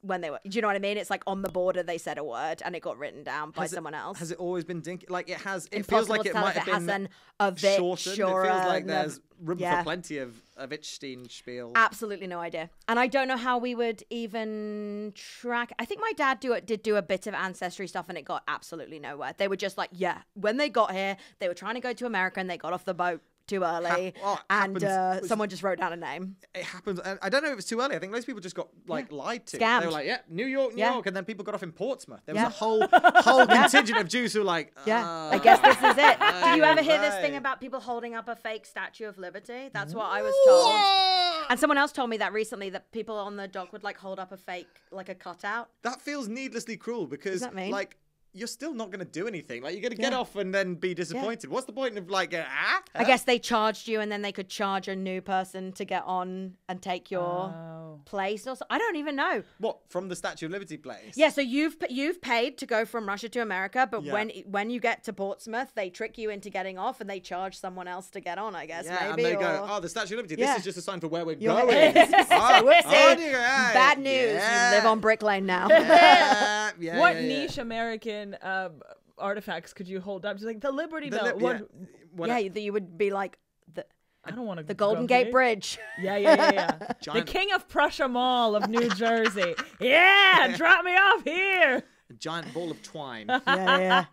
when they were, do you know what I mean? It's like on the border they said a word and it got written down by someone else. Has it always been dinky? Like it has. It Impossible feels like to it tell might if have it been hasn't a bit shortened. shorter. It feels like there's room yeah. for plenty of Wittgenstein spiel. Absolutely no idea. And I don't know how we would even track. I think my dad did do a bit of ancestry stuff and it got absolutely nowhere. They were just like, yeah, when they got here, they were trying to go to America and they got off the boat too early. And someone just wrote down a name. It happens. I don't know if it's too early. I think most people just got like lied to. Scammed. They were like, yeah, New York, New Yeah. York. And then people got off in Portsmouth. There was Yeah. a whole contingent of Jews who were like, Yeah, "Ah, I guess this is it. Did you ever hear this right." thing about people holding up a fake Statue of Liberty? That's what I was told. And someone else told me that recently, that people on the dock would like hold up a fake, like a cutout. That feels needlessly cruel because, that mean? like, you're still not going to do anything. Like, you're going to get off and then be disappointed. What's the point of, like, I guess they charged you and then they could charge a new person to get on and take your place or so. I don't even know. What, from the Statue of Liberty place? Yeah, so you've paid to go from Russia to America, but Yeah. when you get to Portsmouth, they trick you into getting off and they charge someone else to get on, I guess, Yeah, maybe. and they go, or- oh, the Statue of Liberty. Yeah. This is just a sign for where we're You're- going. Whoopsie. yeah. Bad news. Yeah. You live on Brick Lane now. Yeah, What yeah, yeah. niche American artifacts could you hold up? Just like the Liberty The Bell. lib- What? yeah. What Yeah, you would be like I don't want to. the Golden Gate Bridge. Yeah. The Giant- King of Prussia Mall of New Jersey. Yeah, drop me off here. A giant ball of twine. Yeah.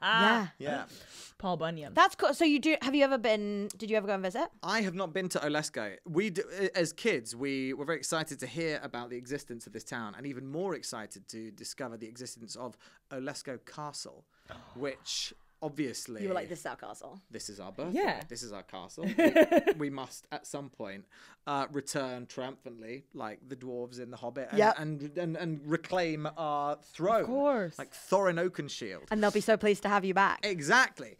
Yeah. Oh. Paul Bunyan. That's cool. So did you ever go and visit? I have not been to Olesker. As kids, we were very excited to hear about the existence of this town and even more excited to discover the existence of Olesker Castle, which obviously... You were like, this is our castle. This is our birthday. Yeah. This is our castle. We must, at some point, return triumphantly, like the dwarves in The Hobbit, and reclaim our throne. Of course. Like Thorin Oakenshield. And they'll be so pleased to have you back. Exactly.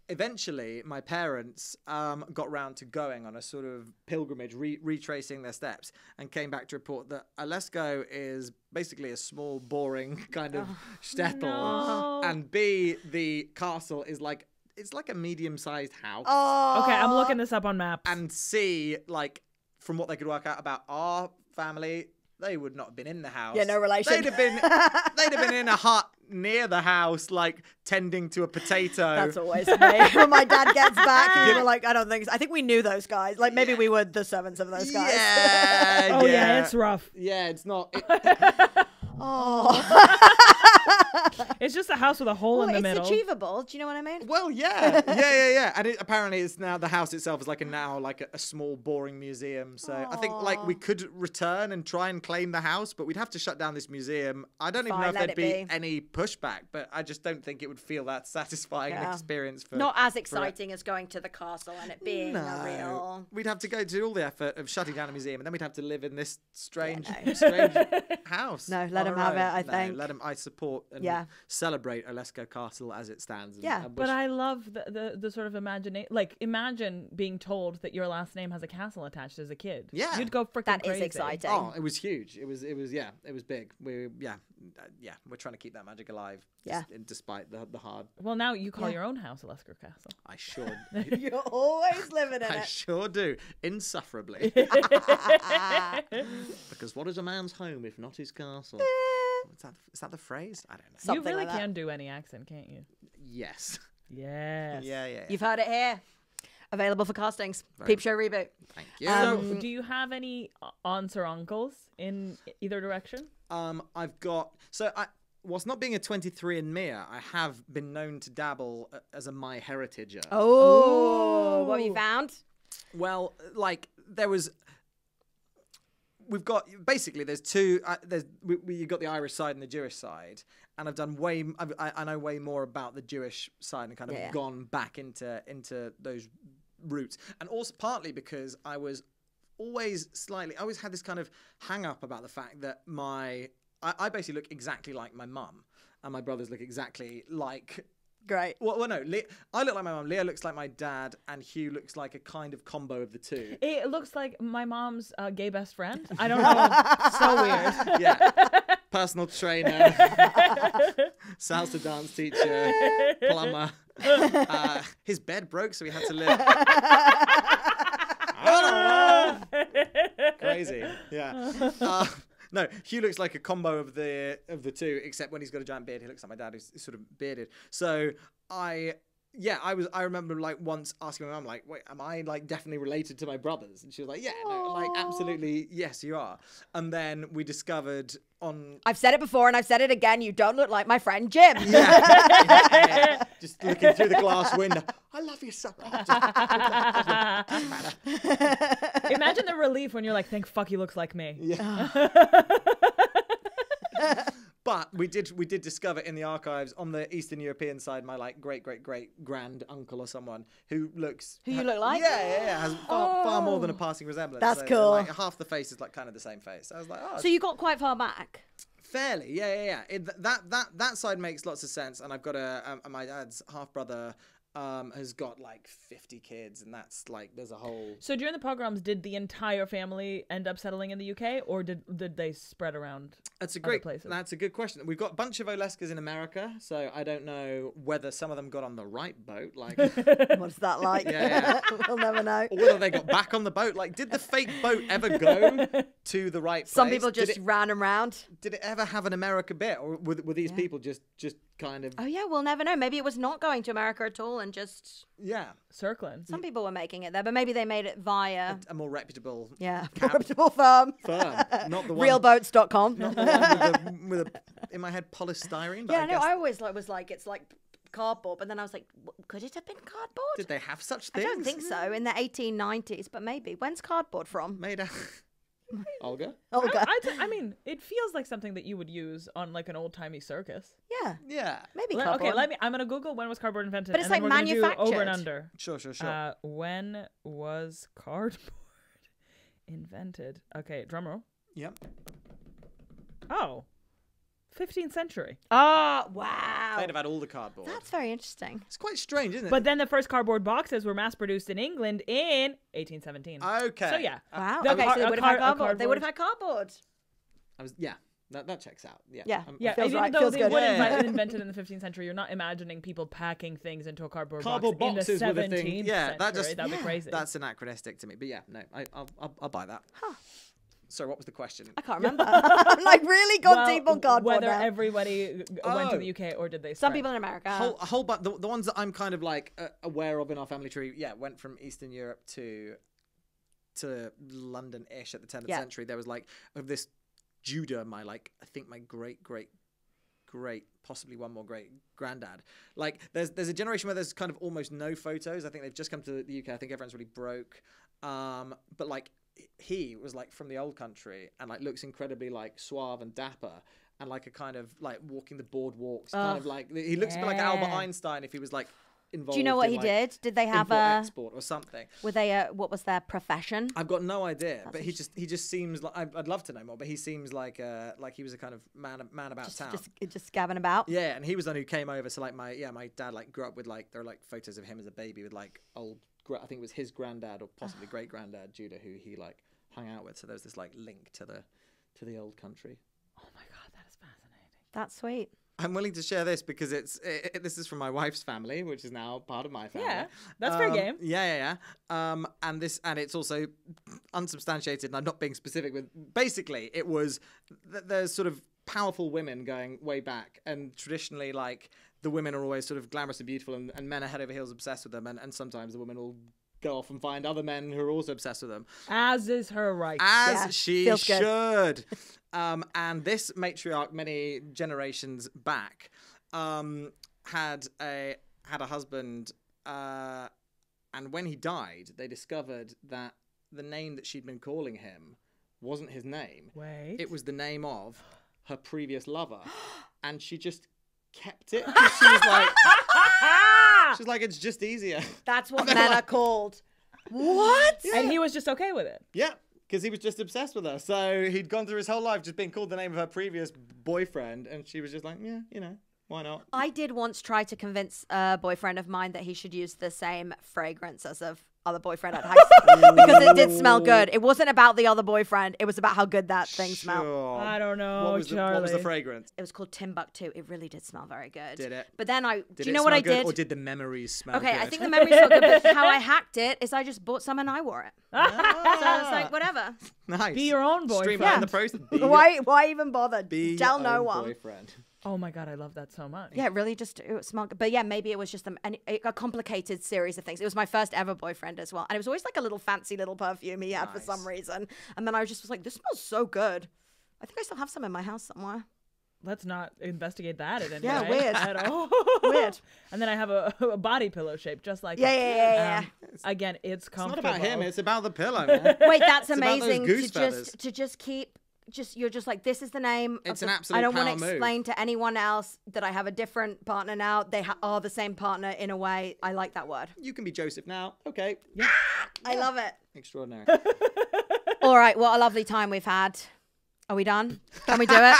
Eventually, my parents got round to going on a sort of pilgrimage, retracing their steps, and came back to report that Olesko is basically a small, boring kind of shtetl, No. and B, the castle is like, it's like a medium-sized house. Oh. Okay, I'm looking this up on maps. And C, like, from what they could work out about our family, they would not have been in the house. Yeah, no relation. They'd have been in a hut near the house, like tending to a potato. That's always me. When my dad gets back, and we're like, I don't think so. I think we knew those guys. Like maybe we were the servants of those guys. Yeah, Oh yeah, it's rough. Yeah, it's not. It's just a house with a hole Well, in the it's middle. achievable. Do you know what I mean? Well, yeah. And apparently, it's now the house itself is like a small, boring museum. So I think like we could return and try and claim the house, but we'd have to shut down this museum. I don't even know Fine, if let there'd it be any pushback, but I just don't think it would feel that satisfying an Yeah. experience for. Not as exciting as going to the castle and it being a real. We'd have to go to all the effort of shutting down a museum, and then we'd have to live in this strange, no. strange house. No, let on him our have it, own. I No, think. let him. I support and Yeah. celebrate Olesker Castle as it stands. And, Yeah. and But wish- I love the sort of imagination. Like, imagine being told that your last name has a castle attached as a kid. Yeah. You'd go freaking That is crazy. exciting. Oh, it was huge. It was big. We're trying to keep that magic alive. Yeah. Despite the hard. Well, now you call Yeah. your own house Olesker Castle. I sure. You're always living in I it. sure do. Insufferably. Because what is a man's home if not his castle? Is that the phrase? I don't know. Something you really like that. can do any accent, can't you? Yes. Yes. Yeah. You've heard it here. Available for castings. Peep Show reboot. Thank you. So, do you have any aunts or uncles in either direction? I've got whilst not being a 23andMe, I have been known to dabble as a MyHeritager. Oh, what have you found? Well, like there was we've got basically there's two. You got the Irish side and the Jewish side, and I've done I know way more about the Jewish side and kind of gone back into those roots, and also partly because I always had this kind of hang up about the fact that I basically look exactly like my mum, and my brothers look exactly like. Great. Well, no. I look like my mum. Leo looks like my dad, and Hugh looks like a kind of combo of the two. It looks like my mom's gay best friend. I don't know. So weird. Yeah. Personal trainer, salsa dance teacher, plumber. His bed broke, so he had to live. Crazy. Yeah. No, Hugh looks like a combo of the two, except when he's got a giant beard, he looks like my dad, who's sort of bearded. So I remember like once asking my mum, like, wait, am I like definitely related to my brothers? And she was like, yeah, no, like absolutely, yes, you are. And then we discovered I've said it before and I've said it again, you don't look like my friend Jim. Yeah. Just looking through the glass window. I love you so much. Imagine the relief when you're like, thank fuck he looks like me. Yeah. But we did discover in the archives on the Eastern European side, my like great grand uncle or someone who looks. Who you look like? Yeah. Has far more than a passing resemblance. That's so, cool. Like half the face is like kind of the same face. I was like, oh. So you got quite far back. Fairly, yeah. That side makes lots of sense, and I've got my dad's half brother. Has got like 50 kids, and that's like there's a whole. So during the pogroms, did the entire family end up settling in the UK, or did they spread around? That's a good question. We've got a bunch of Oleskers in America, so I don't know whether some of them got on the right boat. Like, what's that like? Yeah. We'll never know. Or whether they got back on the boat. Like, did the fake boat ever go to the right place? Some people just ran around. Did it ever have an America bit, or were these people just kind of? Oh yeah, we'll never know. Maybe it was not going to America at all, and just circling. Some people were making it there, but maybe they made it via a more reputable reputable firm, not the one realboats.com. Not the one with a in my head polystyrene. But I always was like it's like cardboard, but then I was like, could it have been cardboard? Did they have such things? I don't think so in the 1890s, but maybe. When's cardboard from? Made out. Olga. I mean, it feels like something that you would use on like an old-timey circus. Yeah. Maybe cardboard. Okay, I'm gonna Google when was cardboard invented. But it's and like then we're gonna manufactured. do over and under. Sure. When was cardboard invented? Okay, drum roll. Yep. Oh, 15th century. Oh, wow. They'd have had all the cardboard. That's very interesting. It's quite strange, isn't it? But then the first cardboard boxes were mass-produced in England in 1817. Okay. So yeah. Wow. Okay, so they would have had cardboard. They would have had cardboard. That checks out. Yeah. Yeah. Feels Even right. though Feels they good. were invented in the 15th century, you're not imagining people packing things into a cardboard box boxes in the were the 17th thing. century. That'd be crazy. That's anachronistic to me. But yeah, no, I'll buy that. Huh. Sorry, what was the question? I can't remember. I'm like really gone deep on cardboard Whether now. everybody went to the UK or did they Some spread? people in America. A whole bunch. The ones that I'm kind of like aware of in our family tree, went from Eastern Europe to London-ish at the 10th century. There was like of this Judah, I think my great, possibly one more great granddad. Like there's a generation where there's kind of almost no photos. I think they've just come to the UK. I think everyone's really broke. But like he was like from the old country and like looks incredibly like suave and dapper and like a kind of like walking the boardwalks, kind of like he looks a bit like Albert Einstein if he was like involved. Do you know what in, he like, did? Did they have export or something? Were they what was their profession? I've got no idea, but he just seems like I'd love to know more. But he seems like he was a kind of man about town, just gabbing about. Yeah, and he was the one who came over. So like my dad like grew up with like there are like photos of him as a baby with like old. I think it was his granddad or possibly great granddad Judah who he like hung out with. So there's this like link to the old country. Oh my god, that is fascinating. That's sweet. I'm willing to share this because this is from my wife's family, which is now part of my family. Yeah, that's fair game. Yeah. And it's also unsubstantiated, and I'm not being specific with. Basically, it was there's sort of powerful women going way back, and traditionally, like the women are always sort of glamorous and beautiful, and men are head over heels obsessed with them, and sometimes the women will go off and find other men who are also obsessed with them. As is her right. As she should. And this matriarch, many generations back, had a husband, and when he died, they discovered that the name that she'd been calling him wasn't his name. Wait. It was the name of her previous lover. And she just kept it. 'Cause she's like, it's just easier. That's what men are called. What? And he was just okay with it. Yeah, because he was just obsessed with her. So he'd gone through his whole life just being called the name of her previous boyfriend. And she was just like, yeah, you know, why not? I did once try to convince a boyfriend of mine that he should use the same fragrance as a other boyfriend I'd had because it did smell good. It wasn't about the other boyfriend. It was about how good that thing smelled. I don't know, what was Charlie. the fragrance? It was called Timbuktu. It really did smell very good. Did it? But then do Did you it know what smell I good, did? Or did the memories smell Okay, good? I think the memories smell good, but how I hacked it is I just bought some and I wore it. So I was like, whatever. Nice. Be your own boyfriend. Streamline the process. Why even bother? Be Tell your no own one. boyfriend. Oh my God, I love that so much. Yeah, it really just it smelled good. But yeah, maybe it was just a complicated series of things. It was my first ever boyfriend as well. And it was always like a little fancy little perfume he had for some reason. And then I was like, this smells so good. I think I still have some in my house somewhere. Let's not investigate that in any Yeah, way weird. at all. Weird. And then I have a body pillow shape just like Yeah. again, it's It's not comfortable. about him. It's about the pillow, man. Wait, that's It's about those amazing goose to feathers. just keep. You're just like, this is the name. It's of an the- absolute I don't want power to move. explain to anyone else that I have a different partner now. They are the same partner in a way. I like that word. You can be Joseph now. Okay. I love it. Extraordinary. All right, what a lovely time we've had. Are we done? Can we do it?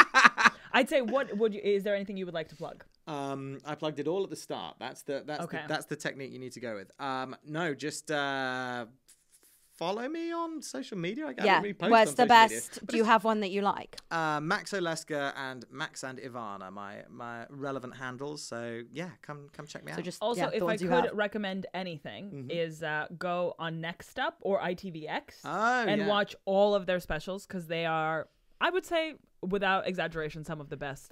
I'd say, what would you? Is there anything you would like to plug? I plugged it all at the start. That's the technique you need to go with. No, just follow me on social media. I Yeah. don't really post Where's on the social media. best? Do you have one that you like? Max Olesker and Max and Ivana, my relevant handles. So yeah, come check me out. So just Also, the if I ones you could have. recommend anything, is go on Next Up or ITVX Oh, and yeah. watch all of their specials because they are, I would say, without exaggeration, some of the best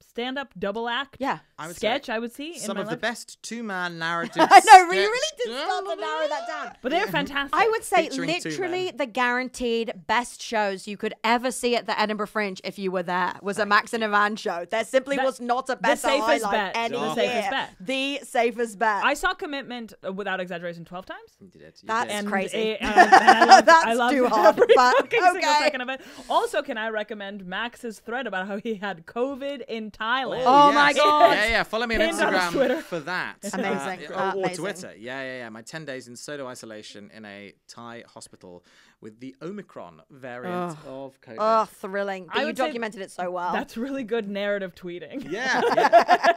stand-up double act Yeah. sketch I would see some in my of the life. best two-man narrative. I know, we sketch really did start to narrow that down. But they're fantastic. I would say Featuring two literally men. the guaranteed best shows you could ever see at the Edinburgh Fringe if you were there was a Max and Ivan show. There simply was not a better safest highlight bet. any The year. safest bet. The safest bet. I saw Commitment without exaggeration 12 times. You did it. You That's did. And crazy. I loved too hard, every but fucking single okay. second of it. Also, can I recommend Max's thread about how he had COVID in Thailand? Oh my yes. God. Yeah, follow me on Pinned on his Twitter. Instagram for that. Amazing. Or Amazing. Twitter. Yeah. My 10 days in solo isolation in a Thai hospital with the Omicron variant of COVID. Oh, thrilling. But I you would say documented it so well. That's really good narrative tweeting. Yeah.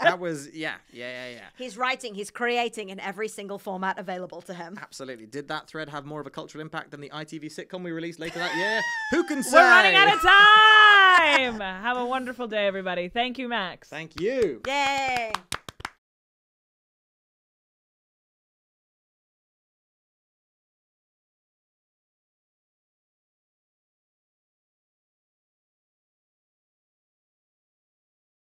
That was, yeah. He's writing, he's creating in every single format available to him. Absolutely. Did that thread have more of a cultural impact than the ITV sitcom we released later that year? Who can say? We're running out of time. Have a wonderful day, everybody. Thank you, Max. Thank you. Yay!